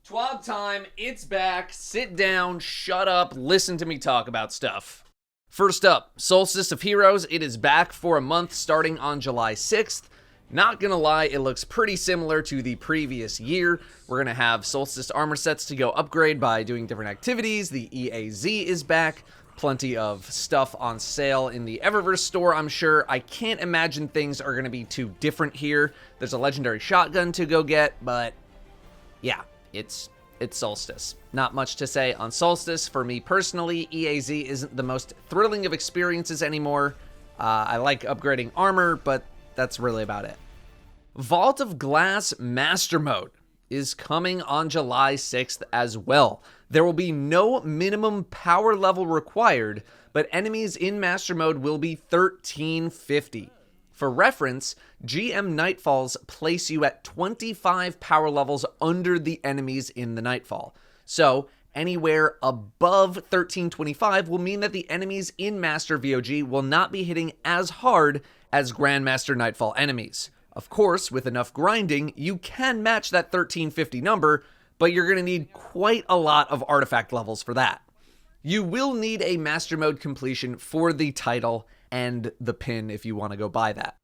TWAB time, it's back. Sit down, shut up, listen to me talk about stuff. First up, Solstice of Heroes. It is back for a month starting on July 6th. Not gonna lie, it looks pretty similar to the previous year. We're gonna have Solstice armor sets to go upgrade by doing different activities. The EAZ is back. Plenty of stuff on sale in the Eververse store, I'm sure. I can't imagine things are gonna be too different here. There's a legendary shotgun to go get, but yeah, it's Solstice. Not much to say on Solstice. For me personally, EAZ isn't the most thrilling of experiences anymore. I like upgrading armor, but that's really about it. Vault of Glass Master Mode is coming on July 6th as well. There will be no minimum power level required, but enemies in Master Mode will be 1350. For reference, GM Nightfalls place you at 25 power levels under the enemies in the Nightfall. So, anywhere above 1325 will mean that the enemies in Master VOG will not be hitting as hard as Grandmaster Nightfall enemies. Of course, with enough grinding, you can match that 1350 number, but you're going to need quite a lot of artifact levels for that. You will need a Master Mode completion for the title and the pin if you want to go buy that.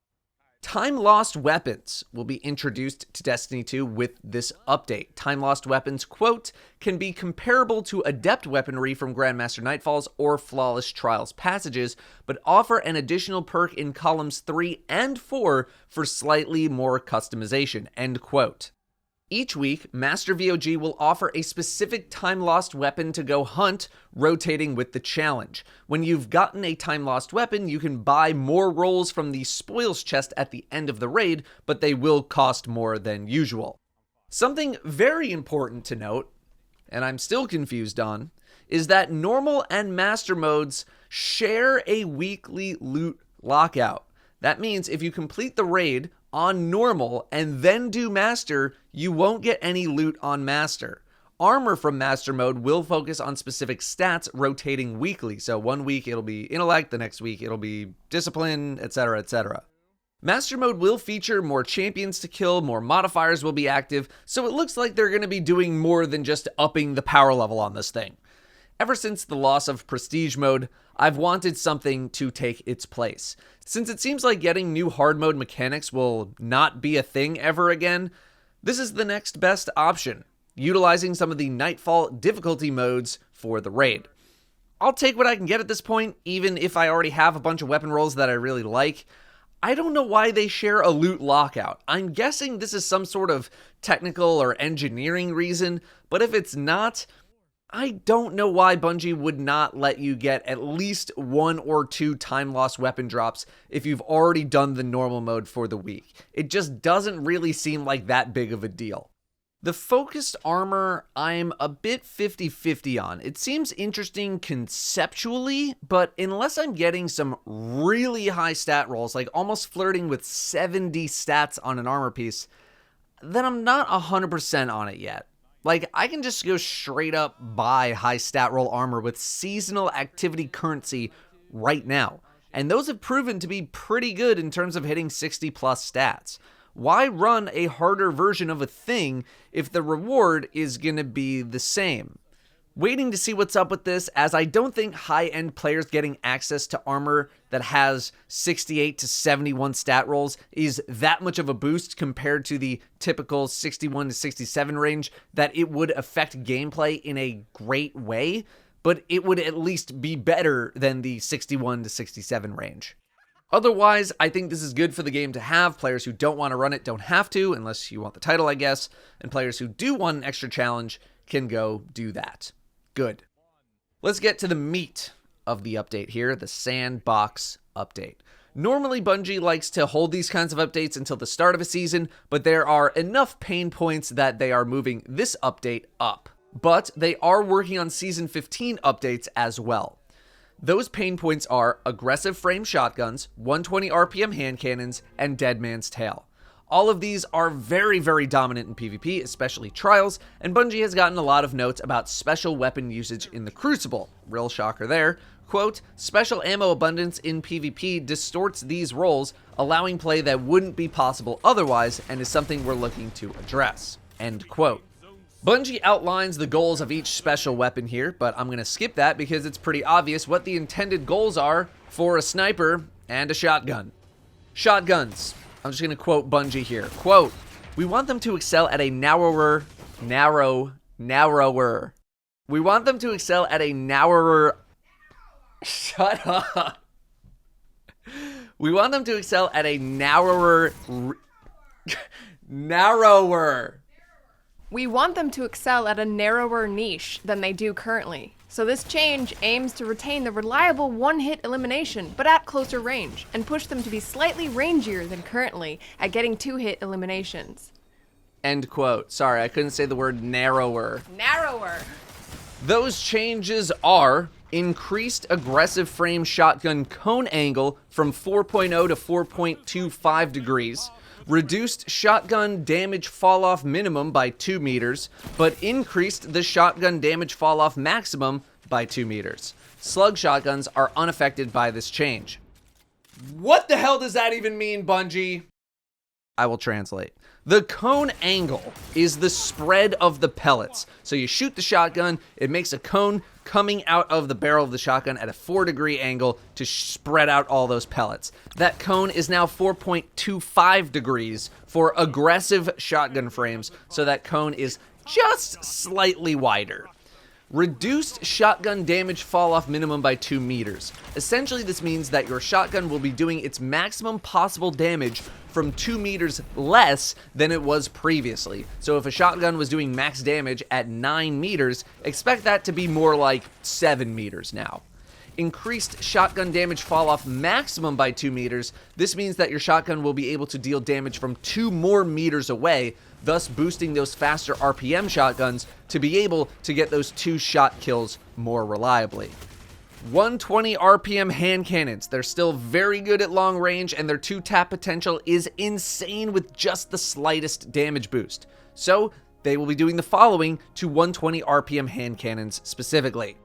Time Lost Weapons will be introduced to Destiny 2 with this update. Time Lost Weapons, quote, can be comparable to Adept weaponry from Grandmaster Nightfalls or Flawless Trials passages, but offer an additional perk in columns 3 and 4 for slightly more customization, end quote. Each week, Master VOG will offer a specific Time Lost weapon to go hunt, rotating with the challenge. When you've gotten a Time Lost weapon, you can buy more rolls from the spoils chest at the end of the raid, but they will cost more than usual. Something very important to note, and I'm still confused on, is that normal and master modes share a weekly loot lockout. That means if you complete the raid on normal and then do master, you won't get any loot on master. Armor from master mode will focus on specific stats rotating weekly. So one week it'll be intellect, the next week it'll be discipline, etc., etc. Master mode will feature more champions to kill, more modifiers will be active, so it looks like they're going to be doing more than just upping the power level on this thing. Ever since the loss of Prestige mode, I've wanted something to take its place. Since it seems like getting new hard mode mechanics will not be a thing ever again, this is the next best option, utilizing some of the Nightfall difficulty modes for the raid. I'll take what I can get at this point, even if I already have a bunch of weapon rolls that I really like. I don't know why they share a loot lockout. I'm guessing this is some sort of technical or engineering reason, but if it's not, I don't know why Bungie would not let you get at least 1 or 2 time lost weapon drops if you've already done the normal mode for the week. It just doesn't really seem like that big of a deal. The focused armor, I'm a bit 50-50 on. It seems interesting conceptually, but unless I'm getting some really high stat rolls, like almost flirting with 70 stats on an armor piece, then I'm not 100% on it yet. Like, I can just go straight up buy high stat roll armor with seasonal activity currency right now. And those have proven to be pretty good in terms of hitting 60 plus stats. Why run a harder version of a thing if the reward is going to be the same? Waiting to see what's up with this, as I don't think high-end players getting access to armor that has 68 to 71 stat rolls is that much of a boost compared to the typical 61 to 67 range, that it would affect gameplay in a great way, but it would at least be better than the 61 to 67 range. Otherwise, I think this is good for the game to have. Players who don't want to run it don't have to, unless you want the title, I guess, and players who do want an extra challenge can go do that. Good. Let's get to the meat of the update here, the Sandbox update. Normally, Bungie likes to hold these kinds of updates until the start of a season, but there are enough pain points that they are moving this update up. But they are working on Season 15 updates as well. Those pain points are aggressive frame shotguns, 120 RPM hand cannons, and Dead Man's Tail. All of these are very, very dominant in PvP, especially Trials, and Bungie has gotten a lot of notes about special weapon usage in the Crucible. Real shocker there. Quote, special ammo abundance in PvP distorts these roles, allowing play that wouldn't be possible otherwise, and is something we're looking to address. End quote. Bungie outlines the goals of each special weapon here, but I'm going to skip that because it's pretty obvious what the intended goals are for a sniper and a shotgun. Shotguns. I'm just going to quote Bungie here. Quote, "We want them to excel at a narrower. We want them to excel at a narrower." Shut up. We want them to excel at a narrower. We want them to excel at a narrower niche than they do currently. So this change aims to retain the reliable one-hit elimination, but at closer range, and push them to be slightly rangier than currently at getting two-hit eliminations. End quote. Sorry, I couldn't say the word narrower. Narrower. Those changes are increased aggressive frame shotgun cone angle from 4.0 to 4.25 degrees, reduced shotgun damage fall-off minimum by 2 meters, but increased the shotgun damage fall-off maximum by 2 meters. Slug shotguns are unaffected by this change. What the hell does that even mean, Bungie? I will translate. The cone angle is the spread of the pellets. So you shoot the shotgun, it makes a cone coming out of the barrel of the shotgun at a 4-degree angle to spread out all those pellets. That cone is now 4.25 degrees for aggressive shotgun frames, so that cone is just slightly wider. Reduced shotgun damage fall-off minimum by 2 meters. Essentially, this means that your shotgun will be doing its maximum possible damage from 2 meters less than it was previously. So if a shotgun was doing max damage at 9 meters, expect that to be more like 7 meters now. Increased shotgun damage fall-off maximum by 2 meters. This means that your shotgun will be able to deal damage from 2 more meters away, thus boosting those faster RPM shotguns to be able to get those 2-shot kills more reliably. 120 RPM hand cannons. They're still very good at long range, and their 2-tap potential is insane with just the slightest damage boost. So they will be doing the following to 120 RPM hand cannons specifically.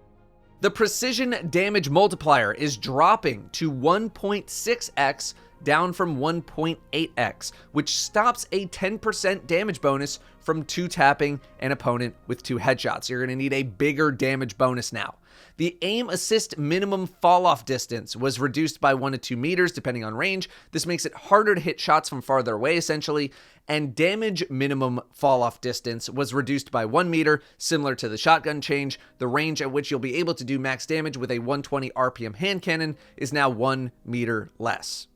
The precision damage multiplier is dropping to 1.6x, down from 1.8x, which stops a 10% damage bonus from 2-tapping an opponent with 2 headshots. You're going to need a bigger damage bonus now. The aim assist minimum fall-off distance was reduced by 1 to 2 meters depending on range. This makes it harder to hit shots from farther away essentially, and damage minimum fall-off distance was reduced by 1 meter, similar to the shotgun change. The range at which you'll be able to do max damage with a 120 RPM hand cannon is now 1 meter less.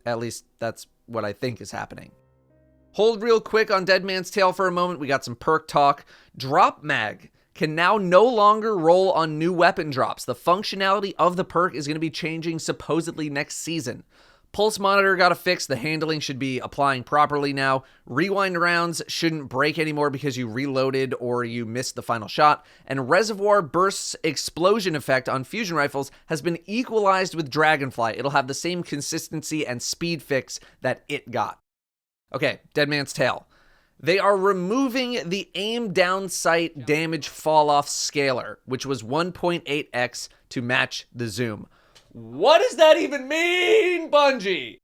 At least that's what I think is happening. Hold real quick on Dead Man's Tale for a moment. We got some perk talk. Drop Mag can now no longer roll on new weapon drops. The functionality of the perk is going to be changing supposedly next season. Pulse Monitor got a fix. The handling should be applying properly now. Rewind rounds shouldn't break anymore because you reloaded or you missed the final shot. And Reservoir Burst's explosion effect on fusion rifles has been equalized with Dragonfly. It'll have the same consistency and speed fix that it got. Okay, Dead Man's Tale. They are removing the aim down sight damage fall off scaler, which was 1.8x to match the zoom. What does that even mean, Bungie?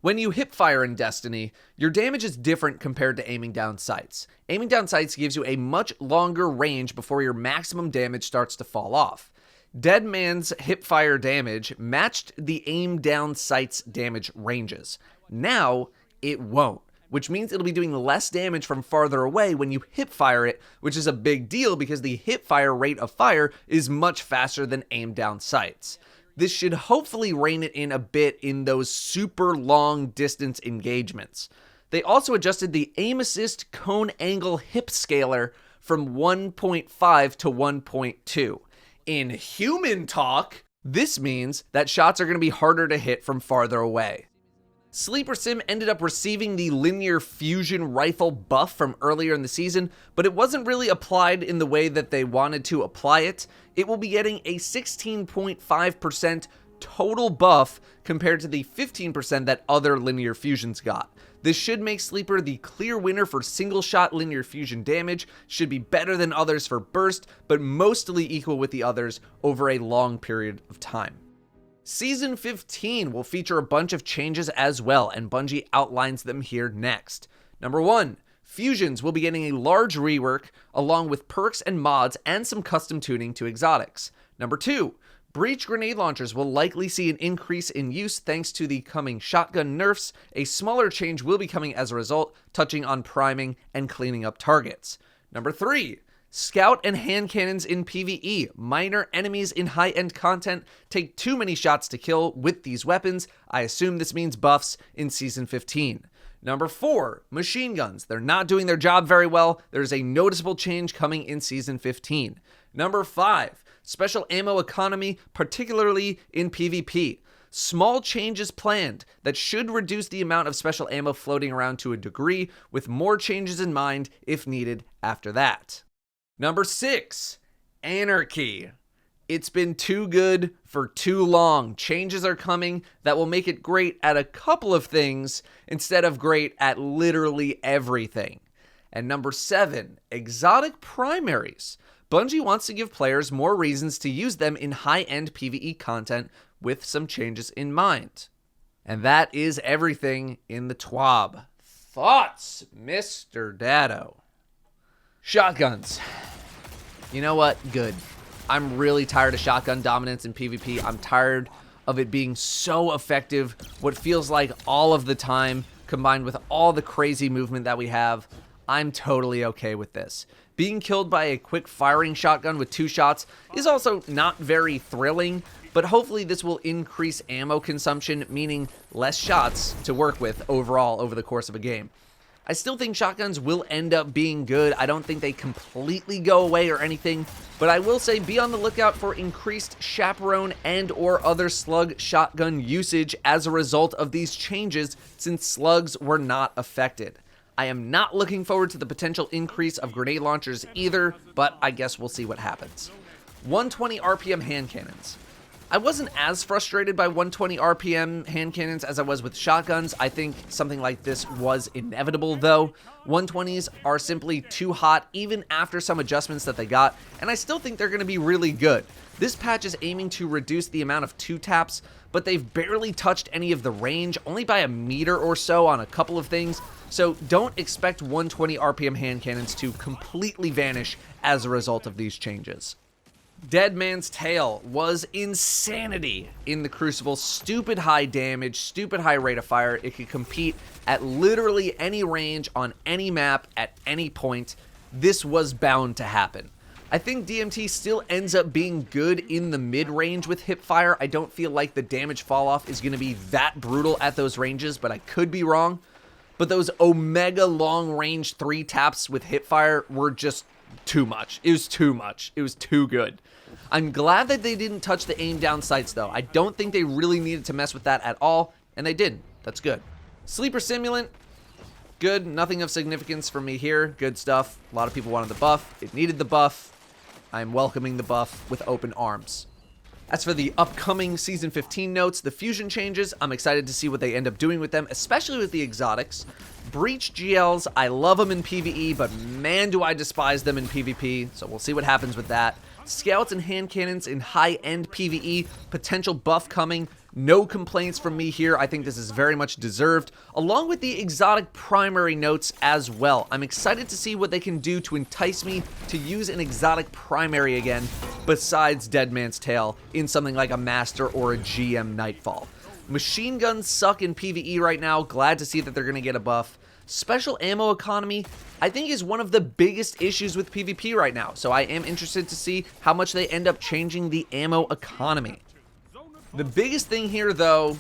When you hip fire in Destiny, your damage is different compared to aiming down sights. Aiming down sights gives you a much longer range before your maximum damage starts to fall off. Dead Man's hip fire damage matched the aim down sights damage ranges. Now, it won't, which means it'll be doing less damage from farther away when you hip fire it, which is a big deal because the hip fire rate of fire is much faster than aim down sights. This should hopefully rein it in a bit in those super long distance engagements. They also adjusted the aim assist cone angle hip scaler from 1.5 to 1.2. In human talk, this means that shots are going to be harder to hit from farther away. Sleeper Sim ended up receiving the linear fusion rifle buff from earlier in the season, but it wasn't really applied in the way that they wanted to apply it. It will be getting a 16.5% total buff compared to the 15% that other linear fusions got. This should make Sleeper the clear winner for single shot linear fusion damage, should be better than others for burst, but mostly equal with the others over a long period of time. Season 15 will feature a bunch of changes as well, and Bungie outlines them here next. Number 1, Fusions will be getting a large rework, along with perks and mods and some custom tuning to exotics. Number 2, breach grenade launchers will likely see an increase in use thanks to the coming shotgun nerfs. A smaller change will be coming as a result, touching on priming and cleaning up targets. Number 3, scout and hand cannons in PvE. Minor enemies in high-end content take too many shots to kill with these weapons. I assume this means buffs in Season 15. Number 4, machine guns. They're not doing their job very well. There's a noticeable change coming in Season 15. Number 5, special ammo economy, particularly in PvP. Small changes planned that should reduce the amount of special ammo floating around to a degree, with more changes in mind if needed after that. Number 6, Anarchy. It's been too good for too long. Changes are coming that will make it great at a couple of things instead of great at literally everything. And number 7, exotic primaries. Bungie wants to give players more reasons to use them in high-end PvE content with some changes in mind. And that is everything in the TWAB. Thoughts, Mr. Datto? Shotguns. You know what? Good. I'm really tired of shotgun dominance in PvP. I'm tired of it being so effective, what feels like all of the time, combined with all the crazy movement that we have. I'm totally okay with this. Being killed by a quick firing shotgun with 2 shots is also not very thrilling, but hopefully this will increase ammo consumption, meaning less shots to work with overall over the course of a game. I still think shotguns will end up being good. I don't think they completely go away or anything, but I will say be on the lookout for increased chaperone and or other slug shotgun usage as a result of these changes, since slugs were not affected. I am not looking forward to the potential increase of grenade launchers either, but I guess we'll see what happens. 120 RPM hand cannons. I wasn't as frustrated by 120 RPM hand cannons as I was with shotguns. I think something like this was inevitable though. 120s are simply too hot even after some adjustments that they got, and I still think they're going to be really good. This patch is aiming to reduce the amount of 2 taps, but they've barely touched any of the range, only by a meter or so on a couple of things, so don't expect 120 RPM hand cannons to completely vanish as a result of these changes. Dead Man's Tail was insanity in the Crucible. Stupid high damage, stupid high rate of fire. It could compete at literally any range on any map at any point. This was bound to happen. I think DMT still ends up being good in the mid-range with hipfire. I don't feel like the damage falloff is going to be that brutal at those ranges, but I could be wrong. But those Omega long-range 3 taps with hipfire were just too much. It was too much. It was too good. I'm glad that they didn't touch the aim down sights though. I don't think they really needed to mess with that at all, and they didn't. That's good. Sleeper Simulant, good. Nothing of significance from me here. Good stuff. A lot of people wanted the buff. It needed the buff. I'm welcoming the buff with open arms. As for the upcoming Season 15 notes, the fusion changes, I'm excited to see what they end up doing with them, especially with the exotics. Breach GLs, I love them in PvE, but man do I despise them in PvP, so we'll see what happens with that. Scouts and hand cannons in high-end PvE, potential buff coming. No complaints from me here. I think this is very much deserved, along with the exotic primary notes as well. I'm excited to see what they can do to entice me to use an exotic primary again, besides Dead Man's Tail, in something like a Master or a GM Nightfall. Machine guns suck in PvE right now. Glad to see that they're going to get a buff. Special ammo economy, I think, is one of the biggest issues with PvP right now, so I am interested to see how much they end up changing the ammo economy. The biggest thing here, though,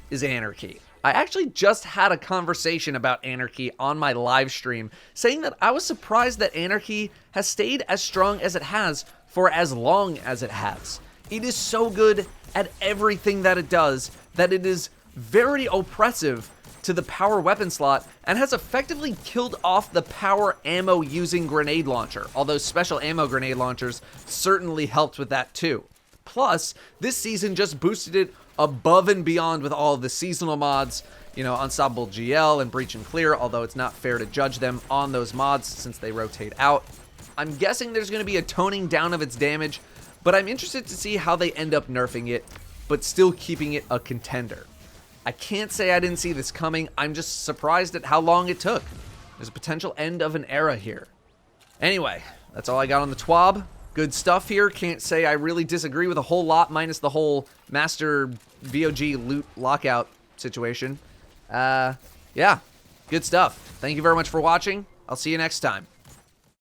is Anarchy. I actually just had a conversation about Anarchy on my live stream, saying that I was surprised that Anarchy has stayed as strong as it has for as long as it has. It is so good at everything that it does that it is very oppressive to the power weapon slot and has effectively killed off the power ammo using grenade launcher, although special ammo grenade launchers certainly helped with that too. Plus, this season just boosted it above and beyond with all of the seasonal mods, you know, Unstoppable GL and Breach and Clear, although it's not fair to judge them on those mods since they rotate out. I'm guessing there's going to be a toning down of its damage, but I'm interested to see how they end up nerfing it, but still keeping it a contender. I can't say I didn't see this coming. I'm just surprised at how long it took. There's a potential end of an era here. Anyway, that's all I got on the TWAB. Good stuff here. Can't say I really disagree with a whole lot, minus the whole Master VOG loot lockout situation. Yeah, good stuff. Thank you very much for watching. I'll see you next time.